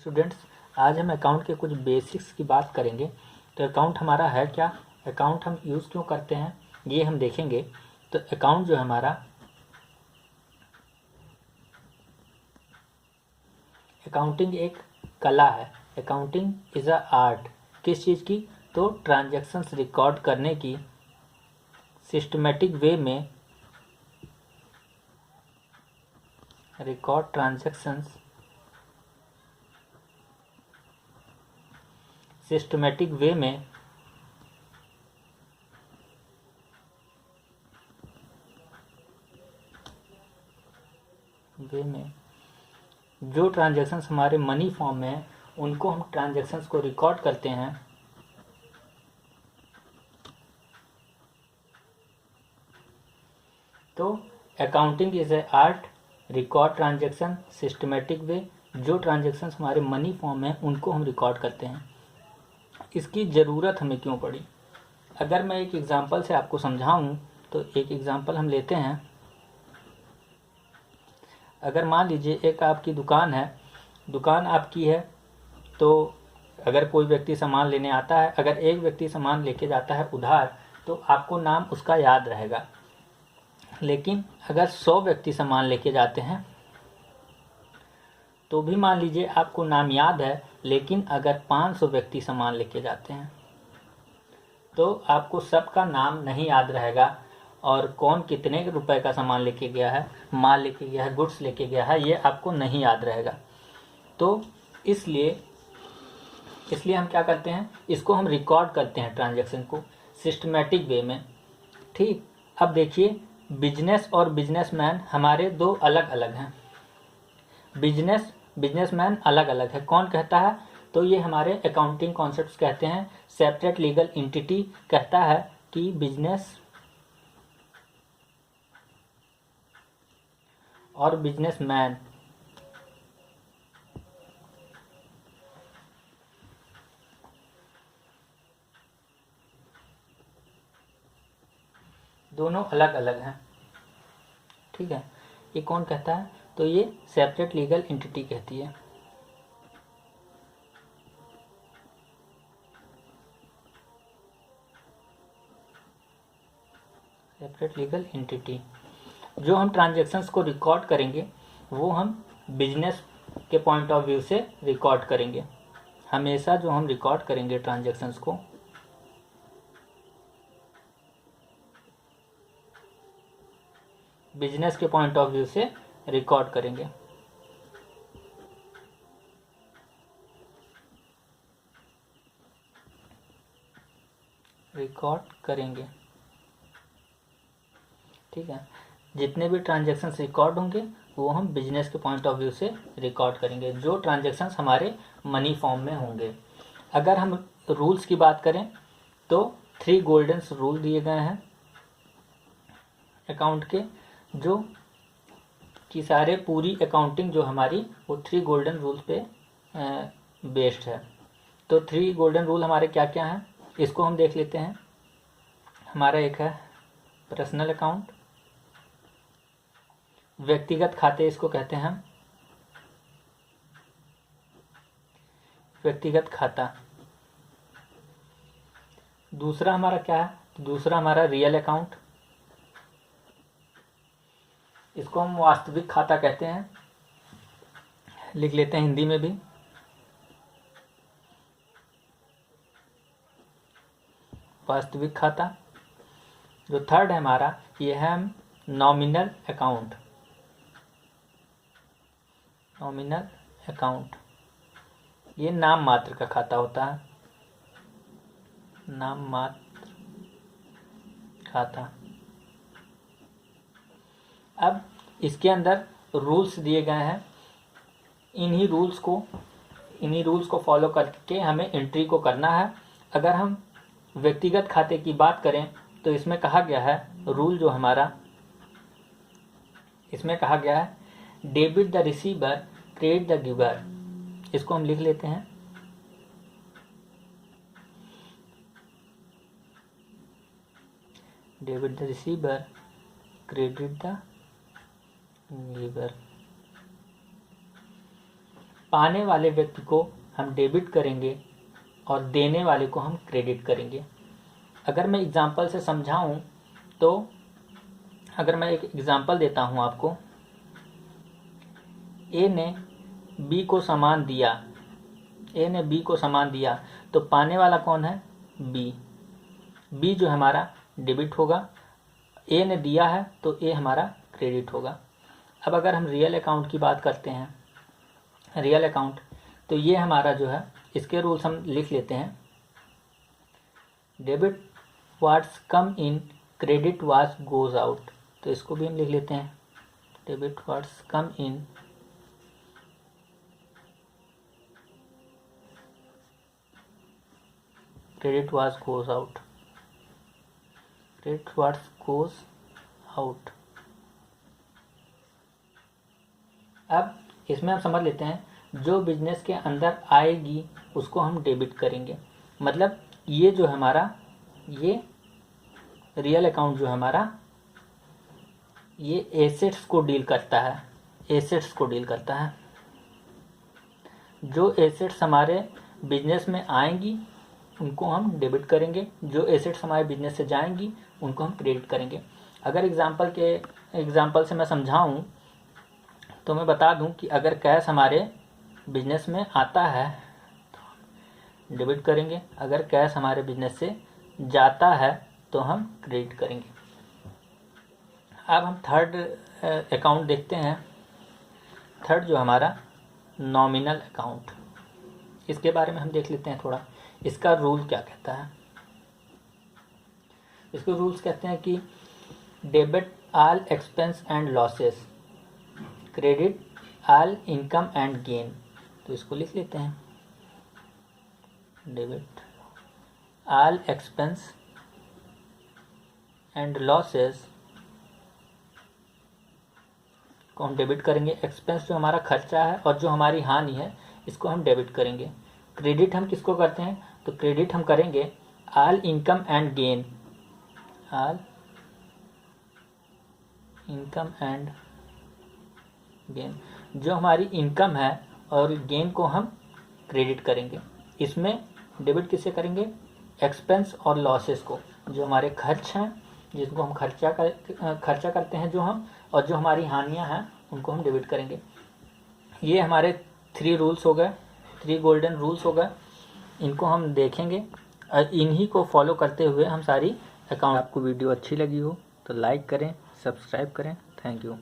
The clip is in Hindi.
स्टूडेंट्स, आज हम अकाउंट के कुछ बेसिक्स की बात करेंगे। तो अकाउंट हमारा है क्या, अकाउंट हम यूज़ क्यों करते हैं, ये हम देखेंगे। तो अकाउंट जो है हमारा, अकाउंटिंग एक कला है। Accounting is a art. किस चीज़ की? तो ट्रांजैक्शंस रिकॉर्ड करने की सिस्टमेटिक वे में, रिकॉर्ड ट्रांजैक्शंस सिस्टमेटिक वे में जो ट्रांजैक्शंस हमारे मनी फॉर्म में हैं उनको हम ट्रांजैक्शंस को रिकॉर्ड करते हैं। तो accounting is a art, record transaction systematic way. जो ट्रांजैक्शंस हमारे मनी फॉर्म में उनको हम रिकॉर्ड करते हैं। इसकी ज़रूरत हमें क्यों पड़ी? अगर मैं एक एग्जांपल से आपको समझाऊं तो एक एग्जांपल हम लेते हैं। अगर मान लीजिए एक आपकी दुकान है, दुकान आपकी है, तो अगर कोई व्यक्ति सामान लेने आता है, अगर एक व्यक्ति सामान लेके जाता है उधार, तो आपको नाम उसका याद रहेगा। लेकिन अगर 100 व्यक्ति सामान लेके जाते हैं तो भी मान लीजिए आपको नाम याद है, लेकिन अगर 500 व्यक्ति सामान लेके जाते हैं तो आपको सबका नाम नहीं याद रहेगा, और कौन कितने रुपए का सामान लेके गया है, माल लेके गया है, गुड्स लेके गया है, ये आपको नहीं याद रहेगा। तो इसलिए हम क्या करते हैं, इसको हम रिकॉर्ड करते हैं ट्रांजैक्शन को सिस्टमेटिक वे में। ठीक, अब देखिए, बिजनेस और बिजनेसमैन हमारे दो अलग अलग हैं। बिजनेसमैन अलग अलग है। कौन कहता है? तो ये हमारे अकाउंटिंग कॉन्सेप्ट्स कहते हैं। सेपरेट लीगल एंटिटी कहता है कि बिजनेस और बिजनेसमैन दोनों अलग अलग हैं। ठीक है, ये कौन कहता है? तो ये सेपरेट लीगल एंटिटी कहती है। Separate legal entity. जो हम ट्रांजैक्शंस को रिकॉर्ड करेंगे वो हम बिजनेस के पॉइंट ऑफ व्यू से रिकॉर्ड करेंगे। हमेशा जो हम रिकॉर्ड करेंगे ट्रांजैक्शंस को, बिजनेस के पॉइंट ऑफ व्यू से रिकॉर्ड करेंगे। ठीक है, जितने भी ट्रांजैक्शंस रिकॉर्ड होंगे वो हम बिजनेस के पॉइंट ऑफ व्यू से रिकॉर्ड करेंगे, जो ट्रांजैक्शंस हमारे मनी फॉर्म में होंगे। अगर हम रूल्स की बात करें तो 3 गोल्डन रूल दिए गए हैं अकाउंट के, जो कि सारे पूरी अकाउंटिंग जो हमारी वो 3 गोल्डन रूल्स पे बेस्ड है। तो 3 गोल्डन रूल हमारे क्या क्या हैं, इसको हम देख लेते हैं। हमारा एक है पर्सनल अकाउंट, व्यक्तिगत खाते इसको कहते हैं हम, व्यक्तिगत खाता। दूसरा हमारा क्या है? दूसरा हमारा रियल अकाउंट, इसको हम वास्तविक खाता कहते हैं, लिख लेते हैं हिंदी में भी। वास्तविक खाता। जो थर्ड है हमारा, ये है नॉमिनल अकाउंट। नॉमिनल अकाउंट, ये नाम मात्र का खाता होता है, नाम मात्र खाता। अब इसके अंदर रूल्स दिए गए हैं, इन्हीं रूल्स को फॉलो करके हमें एंट्री को करना है। अगर हम व्यक्तिगत खाते की बात करें तो इसमें कहा गया है, रूल जो हमारा इसमें कहा गया है, debit the receiver credit the giver. इसको हम लिख लेते हैं, debit the receiver credit the giver. पाने वाले व्यक्ति को हम डेबिट करेंगे और देने वाले को हम क्रेडिट करेंगे। अगर मैं एग्जांपल से समझाऊं तो अगर मैं एक एग्जांपल देता हूं आपको, ए ने बी को सामान दिया, ए ने बी को सामान दिया, तो पाने वाला कौन है? बी। बी जो हमारा डेबिट होगा, ए ने दिया है तो ए हमारा क्रेडिट होगा। अब अगर हम रियल अकाउंट की बात करते हैं, रियल अकाउंट, तो ये हमारा जो है, इसके रूल्स हम लिख लेते हैं। Debit what's come in, credit what's goes out. तो इसको भी हम लिख लेते हैं, debit what's come in, credit what's goes out, credit what's goes out. अब इसमें हम समझ लेते हैं, जो बिजनेस के अंदर आएगी उसको हम डेबिट करेंगे। मतलब ये जो हमारा, ये रियल अकाउंट जो हमारा, ये एसेट्स को डील करता है, एसेट्स को डील करता है। जो एसेट्स हमारे बिजनेस में आएंगी उनको हम डेबिट करेंगे, जो एसेट्स हमारे बिजनेस से जाएंगी उनको हम क्रेडिट करेंगे। अगर एग्जांपल से मैं समझाऊं तो मैं बता दूं कि अगर कैश हमारे बिजनेस में आता है तो डेबिट करेंगे, अगर कैश हमारे बिजनेस से जाता है तो हम क्रेडिट करेंगे। अब हम थर्ड अकाउंट देखते हैं। थर्ड जो हमारा नॉमिनल अकाउंट, इसके बारे में हम देख लेते हैं थोड़ा। इसका रूल क्या कहता है? इसके रूल्स कहते हैं कि debit all expense and losses, credit all income and gain. तो इसको लिख लेते हैं, debit all expense and losses को हम डेबिट करेंगे। एक्सपेंस जो हमारा खर्चा है और जो हमारी हानि है इसको हम डेबिट करेंगे। क्रेडिट हम किसको करते हैं? तो क्रेडिट हम करेंगे all income and gain, all income and gain. जो हमारी इनकम है और गेन को हम क्रेडिट करेंगे। इसमें डेबिट किससे करेंगे? एक्सपेंस और लॉसेस को, जो हमारे खर्च हैं जिसको हम खर्चा करते हैं जो हम, और जो हमारी हानियां हैं उनको हम डेबिट करेंगे। ये हमारे 3 रूल्स हो गए, 3 गोल्डन रूल्स हो गए। इनको हम देखेंगे और इन्हीं को फॉलो करते हुए हम सारी अकाउंट। आपको वीडियो अच्छी लगी हो तो लाइक करें, सब्सक्राइब करें। Thank you.